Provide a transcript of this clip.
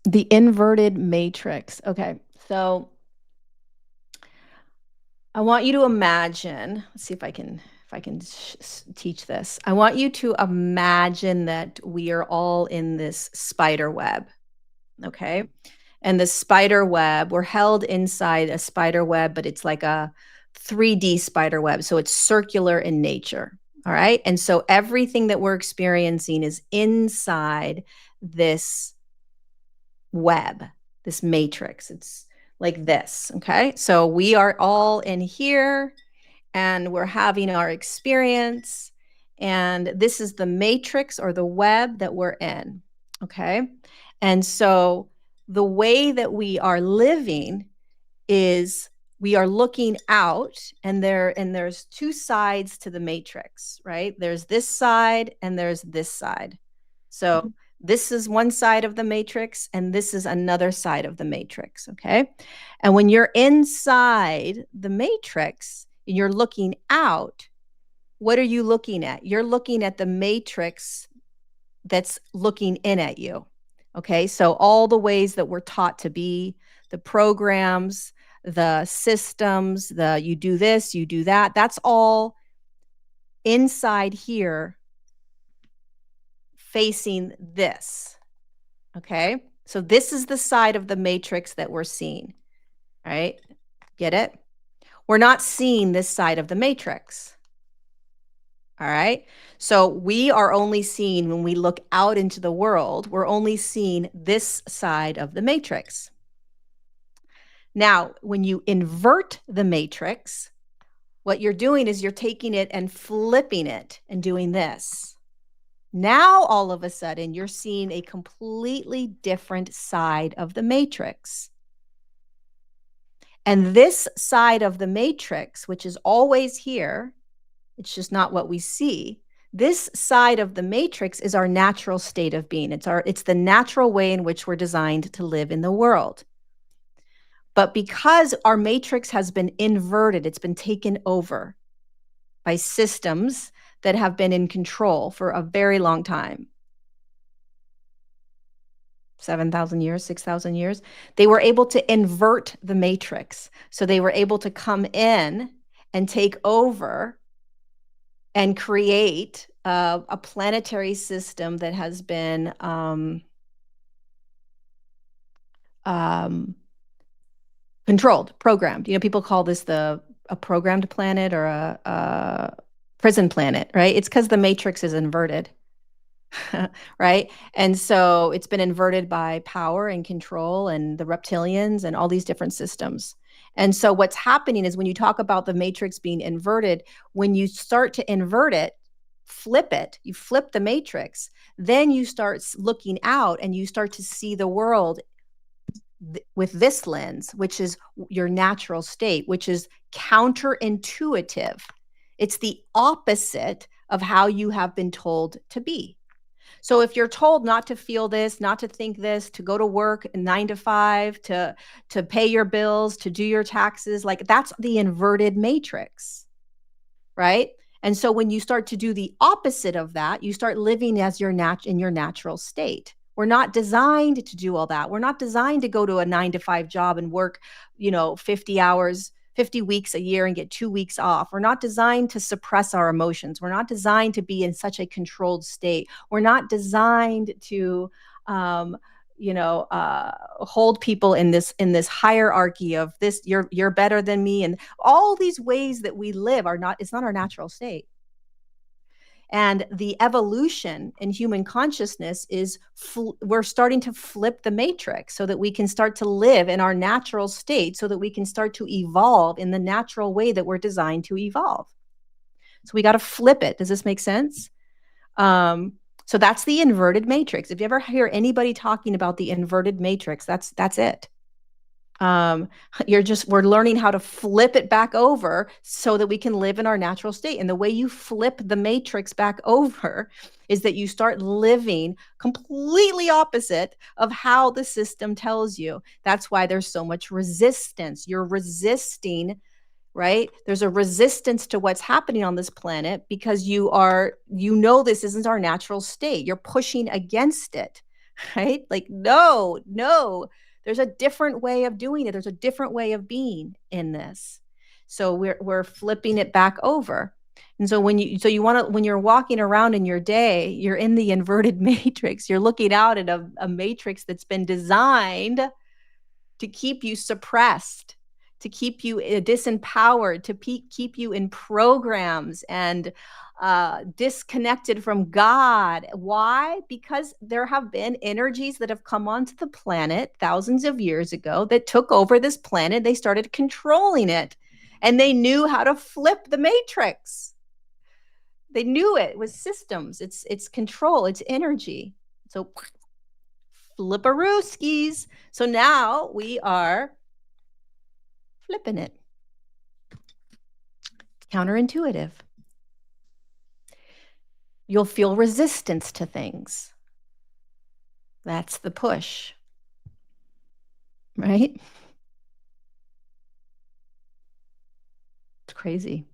The inverted matrix. Okay, so I want you to imagine, let's see if I can teach this. I want you to imagine that we are all in this spider web, okay? And the spider web, we're held inside a spider web, but it's like a 3D spider web, so it's circular in nature, all right? And so everything that we're experiencing is inside this web, this matrix. It's like this, okay? So we are all in here and we're having our experience, and this is the matrix or the web that we're in, okay? And so the way that we are living is we are looking out, and there's two sides to the matrix, right? There's this side and there's this side. So this is one side of the matrix and this is another side of the matrix, okay? And when you're inside the matrix and you're looking out, what are you looking at? You're looking at the matrix that's looking in at you. Okay, so all the ways that we're taught to be, the programs, the systems, the you do this, you do that, that's all inside here facing this. Okay, so this is the side of the matrix that we're seeing. All right, get it? We're not seeing this side of the matrix. All right. So we are only seeing, when we look out into the world, we're only seeing this side of the matrix. Now, when you invert the matrix, what you're doing is you're taking it and flipping it and doing this. Now, all of a sudden, you're seeing a completely different side of the matrix. And this side of the matrix, which is always here, it's just not what we see. This side of the matrix is our natural state of being. It's the natural way in which we're designed to live in the world. But because our matrix has been inverted, it's been taken over by systems that have been in control for a very long time. 7,000 years, 6,000 years. They were able to invert the matrix. So they were able to come in and take over and create a planetary system that has been controlled, programmed. You know, people call this a programmed planet or a prison planet, right? It's because the matrix is inverted, right? And so it's been inverted by power and control and the reptilians and all these different systems. And so what's happening is when you talk about the matrix being inverted, when you start to invert it, flip it, you flip the matrix, then you start looking out and you start to see the world with this lens, which is your natural state, which is counterintuitive. It's the opposite of how you have been told to be. So if you're told not to feel this, not to think this, to go to work 9 to 5, to pay your bills, to do your taxes, like that's the inverted matrix, right? And so when you start to do the opposite of that, you start living as in your natural state. We're not designed to do all that. We're not designed to go to a 9 to 5 job and work, 50 hours, 50 weeks a year and get 2 weeks off. We're not designed to suppress our emotions. We're not designed to be in such a controlled state. We're not designed to, hold people in this hierarchy of this, you're better than me. And all these ways that we live it's not our natural state. And the evolution in human consciousness is we're starting to flip the matrix so that we can start to live in our natural state, so that we can start to evolve in the natural way that we're designed to evolve. So we got to flip it. Does this make sense? So that's the inverted matrix. If you ever hear anybody talking about the inverted matrix, that's it. We're learning how to flip it back over so that we can live in our natural state. And the way you flip the matrix back over is that you start living completely opposite of how the system tells you. That's why there's so much resistance. You're resisting, right? There's a resistance to what's happening on this planet because this isn't our natural state. You're pushing against it. right? Like, no, no, there's a different way of doing it. There's a different way of being in this. So we're flipping it back over. And so you want to, when you're walking around in your day, you're in the inverted matrix. You're looking out at a matrix that's been designed to keep you suppressed, to keep you disempowered, to keep you in programs and disconnected from God. Why? Because there have been energies that have come onto the planet thousands of years ago that took over this planet. They started controlling it, and they knew how to flip the matrix. They knew it was systems. It's control. It's energy. So flipperooskies. So now we are flipping it. Counterintuitive. You'll feel resistance to things. That's the push, right? It's crazy.